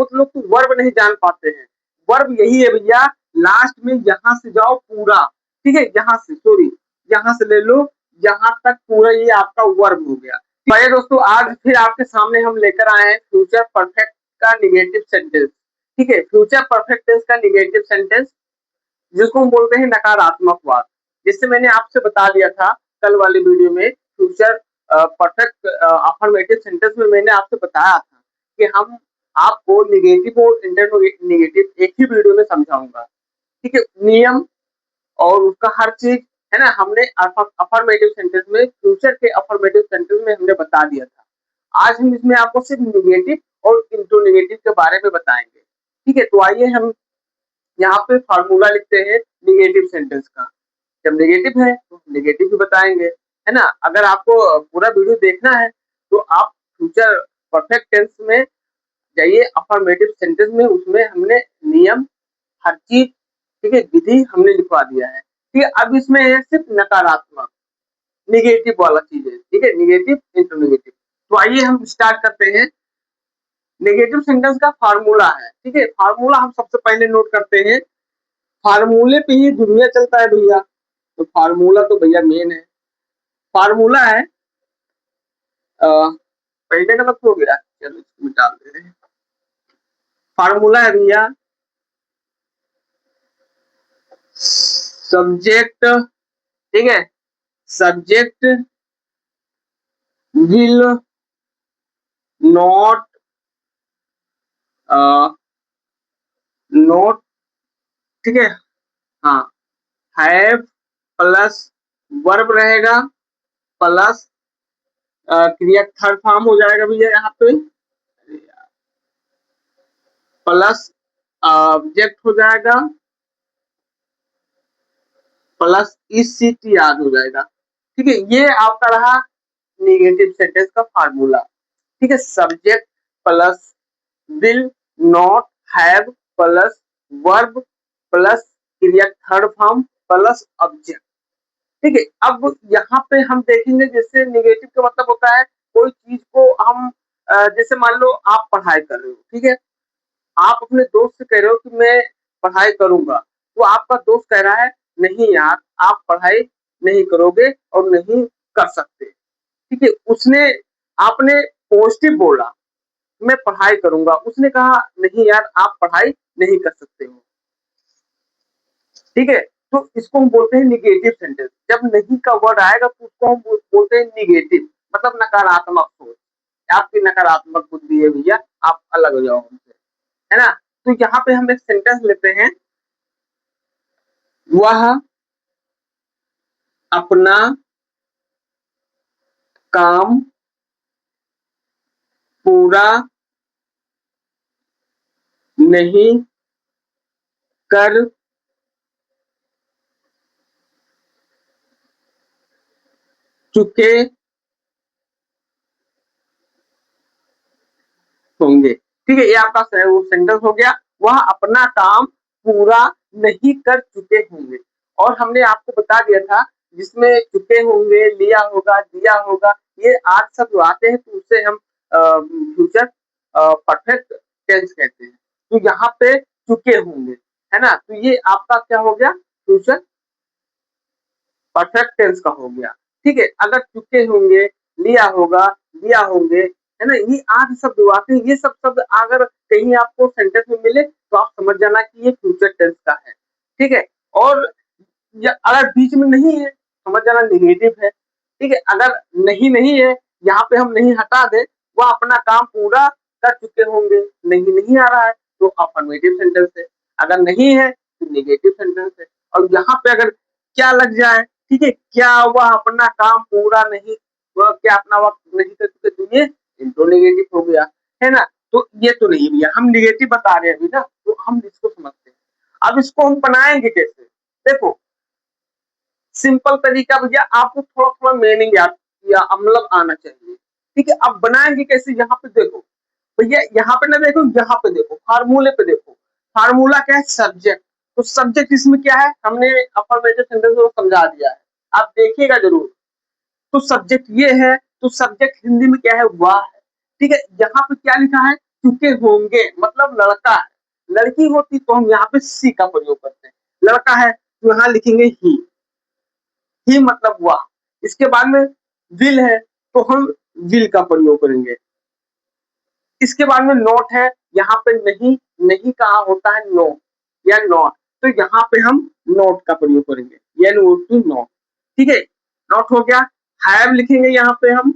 बहुत लोग तो वर्ब नहीं जान पाते हैं। वर्ब यही है भैया, लास्ट में यहाँ से जाओ पूरा, ठीक है, यहाँ से सॉरी यहाँ से ले लो, यहाँ तक पूरा ये आपका वर्ब हो गया। भाई दोस्तों, आज फिर आपके सामने हम लेकर आए हैं फ्यूचर परफेक्ट का निगेटिव सेंटेंस। ठीक है, फ्यूचर परफेक्ट टेंस का निगेटिव सेंटेंस, जिसको हम बोलते हैं नकारात्मक वाक्य। जिससे मैंने आपसे बता दिया था कल वाली वीडियो में, फ्यूचर परफेक्ट अफर्मेटिव सेंटेंस में मैंने आपसे बताया था कि हम आपको निगेटिव और इंटररोगेटिव एक ही वीडियो में समझाऊंगा। ठीक है, नियम और उसका हर चीज है ना, हमने अफर्मेटिव सेंटेंस में, फ्यूचर के अफर्मेटिव सेंटेंस में हमने बता दिया था। आज हम इसमें आपको सिर्फ निगेटिव और इंटररोगेटिव के बारे में बताएंगे। ठीक है, तो आइए हम यहाँ पे फार्मूला लिखते हैं निगेटिव सेंटेंस का। जब नेगेटिव है तो नेगेटिव भी बताएंगे, है ना। अगर आपको पूरा वीडियो देखना है तो आप फ्यूचर परफेक्ट टेंस में जाइए, अफर्मेटिव सेंटेंस में, उसमें हमने नियम हर चीज, ठीक है, विधि हमने लिखवा दिया है। ठीक है, अब इसमें है सिर्फ नकारात्मक निगेटिव वाला चीज है। ठीक है, निगेटिव इंटरनेगेटिव। तो आइए हम स्टार्ट करते हैं। नेगेटिव सेंटेंस का फार्मूला है। ठीक है, फार्मूला हम सबसे पहले नोट करते हैं। फार्मूले पे ही दुनिया चलता है भैया, तो फार्मूला तो भैया मेन है। फार्मूला है पहले का तो हो गया, चलो इसको मिटा दे रहे हैं। फार्मूला है भैया सब्जेक्ट, ठीक है, सब्जेक्ट विल नॉट नोट, ठीक है, हाँ, हैव प्लस वर्ब रहेगा, प्लस क्रिया थर्ड फॉर्म हो जाएगा भैया यहाँ पे, प्लस ऑब्जेक्ट हो जाएगा, प्लस ईसीटी याद हो जाएगा। ठीक है, ये आपका रहा नेगेटिव सेंटेंस का फार्मूला। ठीक है, subject plus will not have plus verb plus क्रिया थर्ड फॉर्म प्लस ऑब्जेक्ट। ठीक है, अब यहाँ पे हम देखेंगे, जैसे नेगेटिव का मतलब होता है कोई चीज को हम जैसे मान लो आप पढ़ाई कर रहे हो, ठीक है, आप अपने दोस्त से कह रहे हो कि मैं पढ़ाई करूंगा, तो आपका दोस्त कह रहा है नहीं यार, आप पढ़ाई नहीं करोगे और नहीं कर सकते। ठीक है, उसने, आपने पॉजिटिव बोला, मैं पढ़ाई करूंगा, उसने कहा नहीं यार, आप पढ़ाई नहीं कर सकते हो। ठीक है, तो इसको हम बोलते हैं निगेटिव सेंटेंस। जब नहीं का वर्ड आएगा तो उसको हम बोलते हैं निगेटिव, मतलब नकारात्मक सोच। आपकी नकारात्मक बुद्धि है भैया, आप अलग हो जाओ हमसे, है ना। तो यहाँ पे हम एक सेंटेंस लेते हैं, वह अपना काम पूरा नहीं कर चुके होंगे। ठीक है, ये आपका वो सेंटेंस हो गया, वह अपना काम पूरा नहीं कर चुके होंगे। और हमने आपको बता दिया था, जिसमें चुके होंगे, लिया होगा, दिया होगा, ये आज सब आते हैं, तो उससे हम फ्यूचर परफेक्ट टेंस कहते हैं। तो यहाँ पे चुके होंगे, है ना, तो ये आपका क्या हो गया, फ्यूचर परफेक्ट टेंस का हो गया। ठीक है, अगर चुके होंगे, लिया होगा, दिया होंगे, है ना, ये आज शब्द आते हैं। ये सब शब्द अगर कहीं आपको सेंटेंस में मिले तो आप समझ जाना कि ये फ्यूचर टेंस का है। ठीक है, और अगर बीच में नहीं है, समझ जाना निगेटिव है। ठीक है, अगर नहीं नहीं है, यहाँ पे हम नहीं हटा दे, वह अपना काम पूरा कर चुके होंगे, नहीं नहीं आ रहा है तो अफर्मेटिव सेंटेंस है, अगर नहीं है तो नेगेटिव सेंटेंस है। और यहाँ पे अगर क्या लग जाए, ठीक है, क्या वह अपना काम पूरा नहीं, वह क्या अपना वक्त नहीं कर चुके, तो ये इंट्रोनेगेटिव हो गया, है ना। तो ये तो नहीं भैया, हम निगेटिव बता रहे हैं अभी ना, तो हम इसको समझते हैं। अब इसको हम बनाएंगे कैसे, देखो सिंपल तरीका भैया, आपको थोड़ा थोड़ा मीनिंग याद या मतलब आना चाहिए। ठीक है, अब बनाएंगे कैसे, यहाँ पे देखो भैया, यहाँ पे ना देखो, यहाँ पे देखो, फार्मूले पे देखो। फार्मूला क्या है, सब्जेक्ट। तो सब्जेक्ट इसमें क्या है, हमने अफर्मेटिव सेंटेंस को समझा दिया है, आप देखिएगा जरूर। तो सब्जेक्ट ये है, तो सब्जेक्ट हिंदी में क्या है, वह है। ठीक है, यहाँ पे क्या लिखा है, चुके होंगे मतलब लड़का है, लड़की होती तो हम यहाँ पे सी का प्रयोग करते हैं, लड़का है तो यहाँ लिखेंगे ही मतलब वह। इसके बाद में विल है तो हम विल का प्रयोग करेंगे। इसके बाद में नॉट है, यहाँ पे नहीं, नहीं कहा होता है नो या नॉट, तो यहाँ पे हम नॉट का प्रयोग करेंगे, नॉट। ठीक है, नॉट हो गया। हैव लिखेंगे यहाँ पे हम,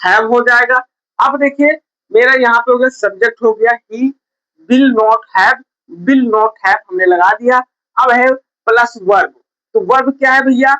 हैव हो जाएगा। अब देखिए मेरा यहाँ पे हो गया सब्जेक्ट हो गया ही, will not have, will not have हमने लगा दिया। अब है प्लस वर्ब, तो वर्ब क्या है भैया,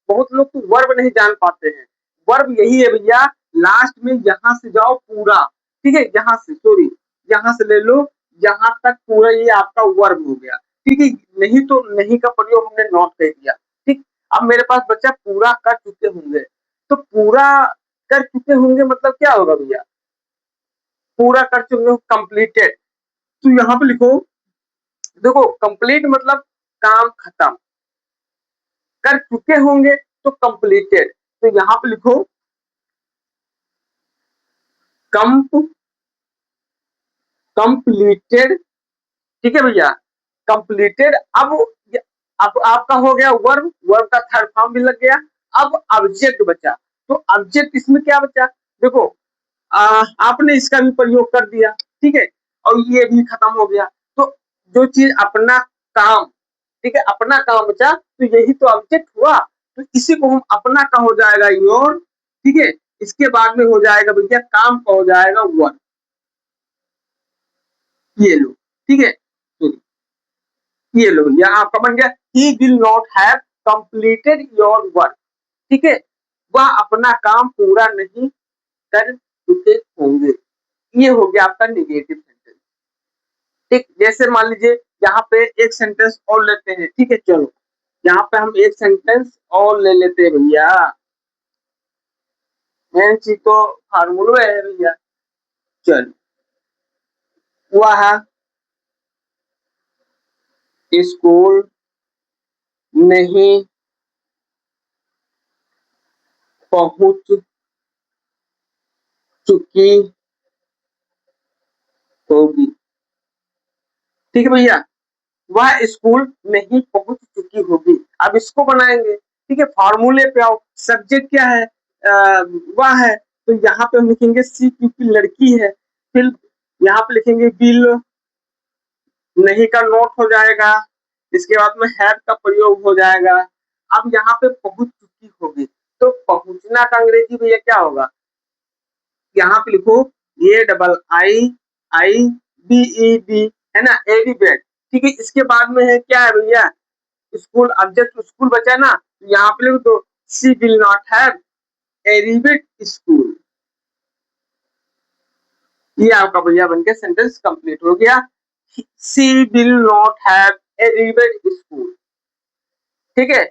बहुत लोग तो वर्ब नहीं जान पाते हैं। वर्ब यही है भैया, लास्ट में यहाँ से जाओ पूरा, ठीक है, यहाँ से सॉरी, यहाँ से ले लो, यहाँ तक पूरा ये आपका वर्ब हो गया। ठीक है, नहीं तो नहीं का प्रयोग हमने नॉट कर दिया। ठीक, अब मेरे पास बच्चा पूरा कर चुके होंगे, तो पूरा कर चुके होंगे मतलब क्या होगा भैया, पूरा कर चुके हो कंप्लीटेड, तो यहाँ पे लिखो, देखो कंप्लीट मतलब काम खत्म, कर चुके होंगे तो कंप्लीटेड, तो यहाँ पे लिखो कंप्लीटेड। ठीक है भैया, कंप्लीटेड। अब आपका हो गया वर्ब, वर्ब का थर्ड फॉर्म भी लग गया। अब ऑब्जेक्ट बचा, तो ऑब्जेक्ट इसमें क्या बचा, देखो आपने इसका भी प्रयोग कर दिया, ठीक है, और ये भी खत्म हो गया। तो जो चीज अपना काम, ठीक है, अपना काम बचा, तो यही तो ऑब्जेक्ट हुआ, तो इसी को हम अपना का हो जाएगा योर, ठीक है। इसके बाद में हो जाएगा भैया काम का हो जाएगा वर्क, ये लो, ठीक है, तो ये लो भैया आपका बन गया ही will not have completed your work, ठीक है, वह अपना काम पूरा नहीं कर चुके होंगे। ये हो गया आपका निगेटिव सेंटेंस। ठीक, जैसे मान लीजिए यहाँ पे एक सेंटेंस और लेते हैं, ठीक है, चलो यहाँ पे हम एक सेंटेंस और ले लेते हैं भैया, मेन चीज तो फार्मूला है भैया। चलो, वह स्कूल नहीं पहुंच चुकी होगी। ठीक है भैया, वह स्कूल नहीं पहुंच चुकी होगी। अब इसको बनाएंगे, ठीक है, फार्मूले पे आओ, सब्जेक्ट क्या है, वह है, तो यहाँ पे हम लिखेंगे सी क्योंकि लड़की है, फिर यहाँ पे लिखेंगे विल, नहीं का नोट हो जाएगा, इसके बाद में हैव का प्रयोग हो जाएगा। अब यहाँ पे पहुंच चुकी होगी, तो पहुंचना का अंग्रेजी भैया क्या होगा, यहाँ पे लिखो ये double I I B E D, है ना, एडिबेट। ठीक है, इसके बाद में है क्या है भैया, स्कूल, ऑब्जेक्ट स्कूल बचा ना, यहाँ पे लिखो तो सी विल नॉट हैव एडिबेट स्कूल। ये आपका भैया बनके सेंटेंस कंप्लीट हो गया, सी विल नॉट हैव एडिबेट स्कूल। ठीक है,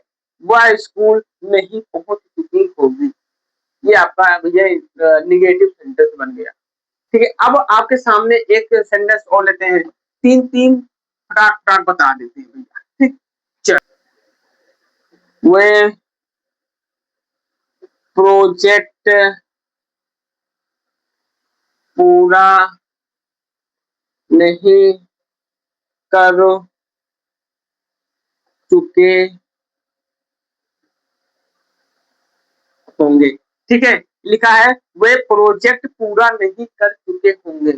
वह स्कूल नहीं पहुंच चुकी होगी। ये आपका भैया निगेटिव सेंटेंस बन गया। ठीक है, अब आपके सामने एक सेंटेंस और लेते हैं, तीन तीन फटाक फटाक बता देते हैं भैया। ठीक, चल, वे प्रोजेक्ट पूरा नहीं कर चुके होंगे। ठीक है, लिखा है वे प्रोजेक्ट पूरा नहीं कर चुके होंगे,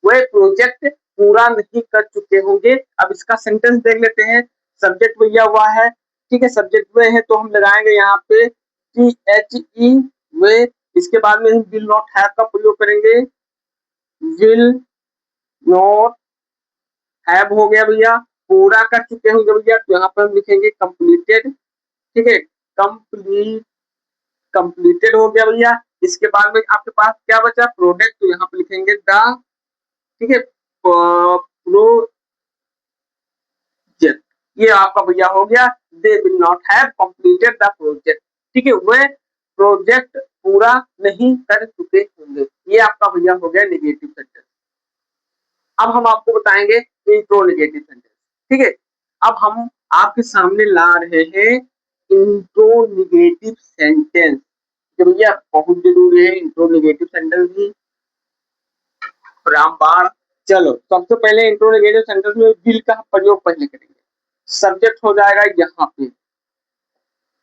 वे प्रोजेक्ट पूरा नहीं कर चुके होंगे। अब इसका सेंटेंस देख लेते हैं, सब्जेक्ट भैया हुआ है, ठीक है, सब्जेक्ट वे है तो हम लगाएंगे यहाँ पे टी एच ई वे, इसके बाद में हम विल नॉट हैव का प्रयोग करेंगे, विल नॉट हैव हो गया भैया, पूरा कर चुके होंगे भैया, तो यहाँ पर हम लिखेंगे कंप्लीटेड। ठीक है, कंप्लीट, कंप्लीटेड हो गया भैया। इसके बाद में आपके पास क्या बचा, प्रोडक्ट, तो यहाँ पे लिखेंगे द, ठीक है, प्रोजेक्ट, ये आपका भैया हो गया, they will not have completed the project. ठीक है, वे प्रोजेक्ट पूरा नहीं कर चुके होंगे। ये आपका भैया हो गया निगेटिव सेंटेंस। अब हम आपको बताएंगे इंट्रोनिगेटिव सेंटेंस। ठीक है, अब हम आपके सामने ला रहे हैं इंट्रोनिगेटिव सेंटेंस, तो भैया बहुत जरूरी है इंट्रोनिगेटिव सेंटेंस भी। रामबाण। चलो सबसे पहले इंट्रोगेटिव सेंटेंस में विल का प्रयोग पहले करेंगे। सब्जेक्ट हो जाएगा यहाँ पे,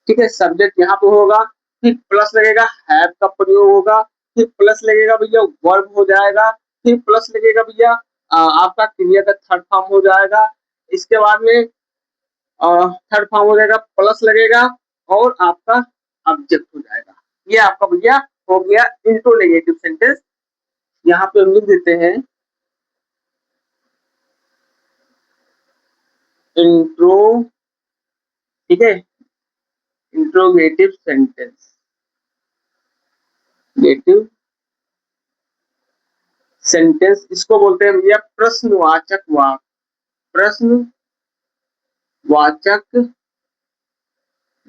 ठीक है, सब्जेक्ट यहाँ पे होगा, फिर प्लस लगेगा, हैव का प्रयोग होगा, फिर प्लस लगेगा भैया वर्ब हो जाएगा, फिर प्लस लगेगा भैया आपका क्रिया का थर्ड फॉर्म हो जाएगा। इसके बाद में थर्ड फॉर्म हो जाएगा, प्लस लगेगा और आपका ऑब्जेक्ट हो जाएगा। ये आपका भैया हो गया इंट्रोगेटिव सेंटेंस। यहाँ पे हम लिख देते हैं इंट्रो, ठीक है, इंट्रोगेटिव सेंटेंस, गेटिव सेंटेंस इसको बोलते हैं भैया प्रश्नवाचक वाक्य, प्रश्नवाचक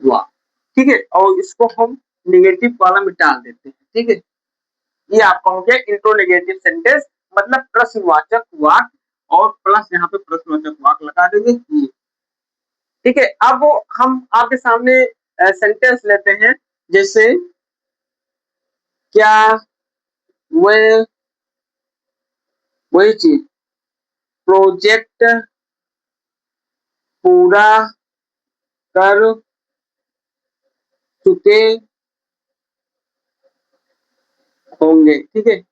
वाक्य, ठीक है, और इसको हम निगेटिव वाला में डाल देते हैं, ठीक है। ये आपका हो गया इंट्रोनेगेटिव सेंटेंस, मतलब प्रश्नवाचक वाक्य, और प्लस यहाँ पे प्रश्नवाचक वाक्य लगा देंगे ये, ठीक है। अब हम आपके सामने सेंटेंस लेते हैं, जैसे क्या वही चीज प्रोजेक्ट पूरा कर चुके होंगे, ठीक है।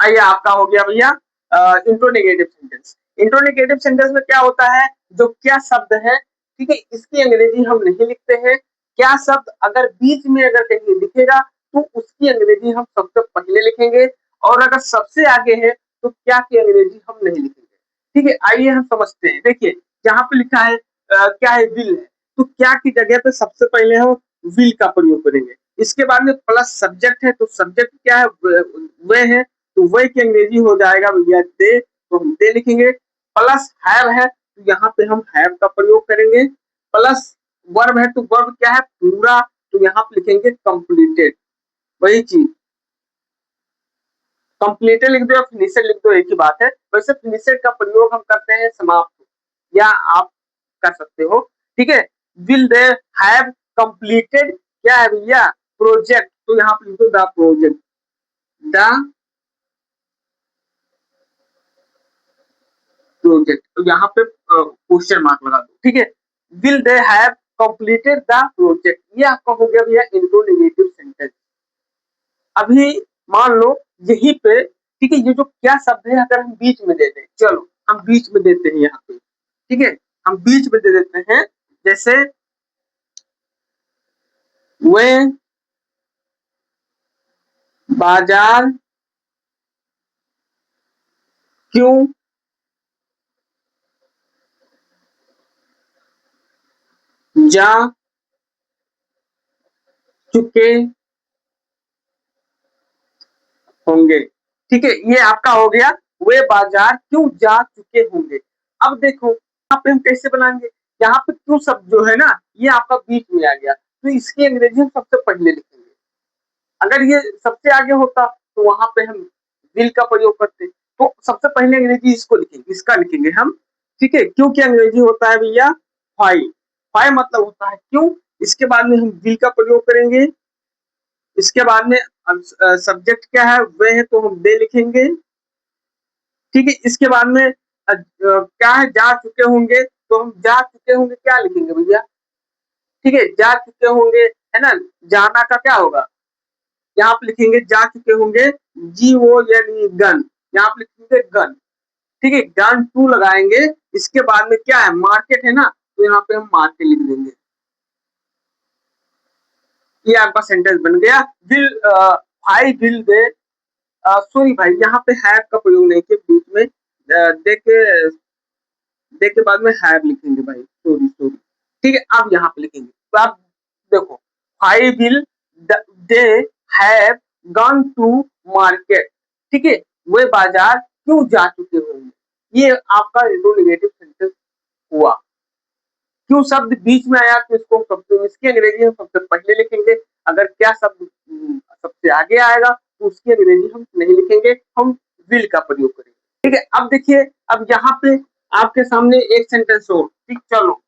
आइए आपका हो गया भैया इंट्रोनेगेटिव सेंटेंस। इंट्रोनेगेटिव सेंटेंस में क्या होता है, जो क्या शब्द है, ठीक है, इसकी अंग्रेजी हम नहीं लिखते हैं। क्या शब्द अगर बीच में अगर कहीं दिखेगा तो उसकी अंग्रेजी हम सबसे पहले लिखेंगे, और अगर सबसे आगे है तो क्या की अंग्रेजी हम नहीं लिखेंगे, ठीक है। आइए हम समझते हैं। देखिए यहाँ पे लिखा है क्या है, विल है, तो क्या की जगह पे सबसे पहले हम विल का प्रयोग करेंगे। इसके बाद में प्लस सब्जेक्ट है, तो सब्जेक्ट क्या है, वे है, तो वे की अंग्रेजी हो जाएगा भैया दे, तो हम दे लिखेंगे। प्लस हैव है, तो यहाँ पे हम हैव का प्रयोग करेंगे। प्लस वर्ब है, तो वर्ब क्या है, पूरा, तो यहाँ पे लिखेंगे कंप्लीटेड। वही चीज कंप्लीटेड लिख दो या फिनिशेड लिख दो, एक ही बात है। वैसे फिनिशेड का प्रयोग हम करते हैं समाप्त, या आप कर सकते हो, ठीक है। विल दे हैव कंप्लीटेड क्या है भैया, प्रोजेक्ट, तो यहाँ पे लिख दो द प्रोजेक्ट, द प्रोजेक्ट, तो यहाँ पे क्वेश्चन मार्क लगा दो, ठीक है। Will they have completed the project, ये आपका हो गया भैया इंट्रोनेगेटिव सेंटेंस। अभी मान लो यही पे, ठीक है, ये जो क्या शब्द है अगर हम बीच में दे दें, चलो हम बीच में देते हैं यहाँ पे, ठीक है, हम बीच में दे देते हैं, जैसे वे बाजार क्यों जा चुके होंगे, ठीक है। ये आपका हो गया वे बाजार क्यों जा चुके होंगे। अब देखो यहाँ पे हम कैसे बनाएंगे, यहाँ पे क्यों शब्द जो है ना ये आपका बीच में आ गया, तो इसकी अंग्रेजी हम सबसे पहले लिखेंगे। अगर ये सबसे आगे होता तो वहां पे हम विल का प्रयोग करते, तो सबसे पहले अंग्रेजी इसको लिखेंगे, इसका लिखेंगे हम, ठीक है। क्यों की अंग्रेजी होता है भैया व्हाई, व्हाई मतलब होता है क्यों। इसके बाद में हम विल का प्रयोग करेंगे। इसके बाद में सब्जेक्ट क्या है, वे है, तो हम दे लिखेंगे, ठीक है। इसके बाद में क्या है, जा चुके होंगे, तो हम जा चुके होंगे क्या लिखेंगे भैया, ठीक है, जा चुके होंगे, है ना। जाना का क्या होगा, यहाँ पे लिखेंगे जा चुके होंगे, जी वो यानी गन, यहाँ पे लिखेंगे गन, ठीक है। गन टू लगाएंगे। इसके बाद में क्या है, मार्केट है ना, तो यहाँ पे हम मार्केट लिख देंगे। ये आपका सेंटेंस बन गया। Will I will they, sorry भाई यहाँ पे हैव का प्रयोग नहीं किया बीच में, दे के बाद में हैव लिखेंगे भाई, सॉरी सॉरी, ठीक है। अब यहाँ पे लिखेंगे, तो आप देखो I will they have gone to market, ठीक है, वे बाजार क्यों जा चुके होंगे। ये आपका इंट्रोगेटिव सेंटेंस हुआ। क्यों शब्द बीच में आया तो इसको सबसे, इसकी अंग्रेजी हम सबसे पहले लिखेंगे। अगर क्या शब्द सबसे आगे आएगा तो उसकी अंग्रेजी हम नहीं लिखेंगे, हम विल का प्रयोग करेंगे, ठीक है। अब देखिए, अब यहाँ पे आपके सामने एक सेंटेंस हो, ठीक, चलो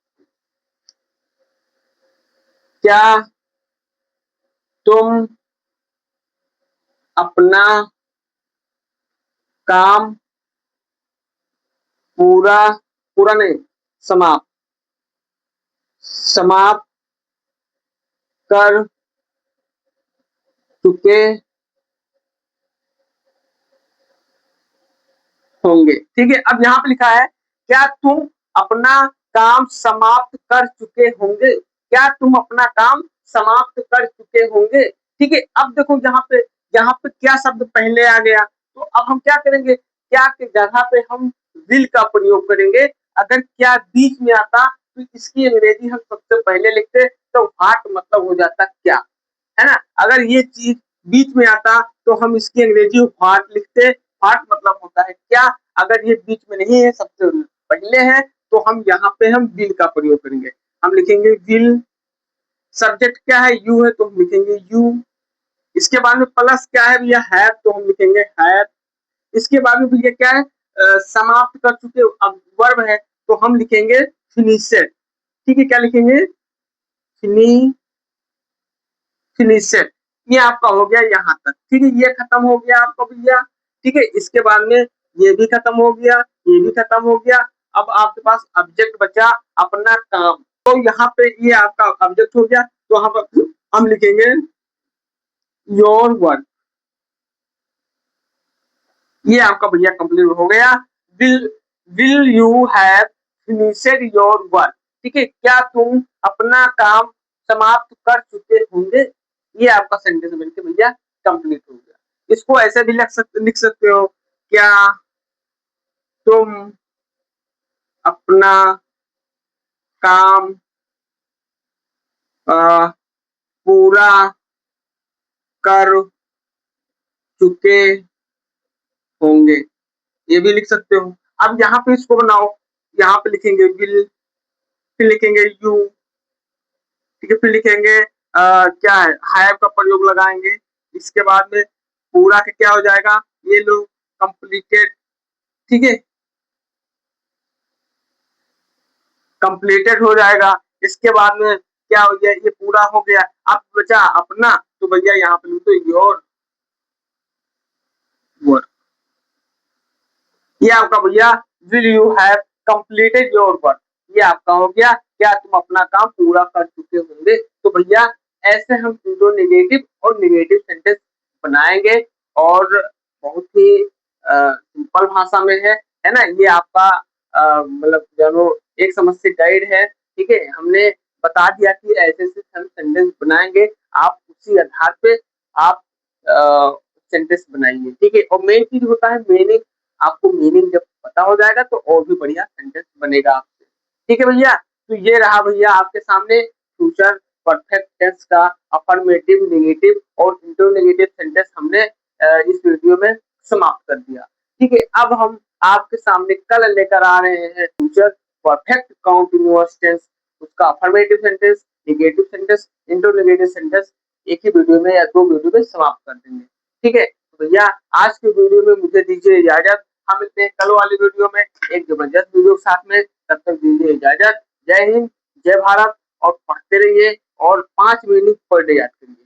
क्या तुम अपना काम पूरा पूरा नहीं, समाप्त समाप्त कर चुके होंगे। ठीक है, अब यहाँ पे लिखा है क्या तुम अपना काम समाप्त कर चुके होंगे, क्या तुम अपना काम समाप्त कर चुके होंगे। ठीक है, अब देखो यहाँ पे क्या शब्द पहले आ गया, तो अब हम क्या करेंगे, क्या की जगह पे हम विल का प्रयोग करेंगे। अगर क्या बीच में आता तो इसकी अंग्रेजी हम सबसे पहले लिखते, तो व्हाट मतलब हो जाता क्या, है ना। अगर ये चीज बीच में आता तो हम इसकी अंग्रेजी व्हाट लिखते, व्हाट मतलब होता है क्या। अगर ये बीच में नहीं है, सबसे पहले है, तो हम यहाँ पे हम विल का प्रयोग करेंगे। हम लिखेंगे विल, सब्जेक्ट क्या है, यू है, तो हम लिखेंगे यू। इसके बाद में प्लस क्या है भैया, हैव, तो हम लिखेंगे हैव। इसके बाद में भैया क्या है, समाप्त कर चुके, अब वर्ब है, तो हम लिखेंगे फिनिशेड। ठीक है, क्या लिखेंगे, फिनी फिनिशेड। ये आपका हो गया यहाँ तक। ठीक है, ये खत्म हो गया आपका भैया। ठीक है, इसके बाद में ये भी खत्म हो गया, ये भी खत्म हो गया। अब आपके पास ऑब्जेक्ट बचा अपना काम, तो यहाँ पे ये आपका ऑब्जेक्ट हो गया, तो हम लिखेंगे योर वर्क। ये आपका भैया कंप्लीट हो गया। Will will you have finished your work. ठीक है, क्या तुम अपना काम समाप्त कर चुके होंगे। ये आपका सेंटेंस बनके भैया कंप्लीट हो गया। इसको ऐसे भी लिख सकते हो, क्या तुम अपना काम पूरा कर चुके होंगे, ये भी लिख सकते हो। अब यहाँ पे इसको बनाओ, यहाँ पे लिखेंगे विल, फिर लिखेंगे यू, ठीक है, फिर लिखेंगे क्या है, हैव का प्रयोग लगाएंगे। इसके बाद में पूरा के क्या हो जाएगा, ये लो कंप्लीटेड। ठीक है, कंप्लीटेड हो जाएगा। इसके बाद में क्या हो गया, ये पूरा हो गया। अब बचा अपना, तो भैया यहाँ पे तो योर वर्क। ये आपका भैया will you have completed your work, ये आपका हो गया, क्या तुम अपना काम पूरा कर चुके होंगे। तो भैया ऐसे हम इंट्रोनेगेटिव और नेगेटिव सेंटेंस बनाएंगे, और बहुत ही सिंपल भाषा में है ना। ये आपका मतलब जानो एक समझ से गाइड है। ठीक है, हमने बता दिया कि ऐसे ऐसे हम सेंटेंस बनाएंगे, आप उसी आधार पे आप सेंटेंस बनाइए। ठीक है, और मेन चीज होता है मीनिंग, आपको मीनिंग जब पता हो जाएगा तो और भी बढ़िया सेंटेंस बनेगा आपसे। ठीक है भैया, तो ये रहा भैया आपके सामने फ्यूचर परफेक्ट टेंस का अफर्मेटिव, नेगेटिव और इंटरनेगेटिव सेंटेंस हमने इस वीडियो में समाप्त कर दिया। ठीक है, अब हम आपके सामने कल लेकर आ रहे हैं फ्यूचर परफेक्ट कंटीन्यूअस टेंस, उसका affirmative sentence, negative sentence, internegative sentence एक ही वीडियो में या दो वीडियो में समाप्त कर देंगे। ठीक है, तो भैया आज के वीडियो में मुझे दीजिए इजाजत, हम मिलते हैं कल वाली वीडियो में एक जबरदस्त वीडियो के साथ में। तब तक दीजिए इजाजत। जय हिंद, जय भारत, और पढ़ते रहिए और 5 मिनट पर डे याद करिए।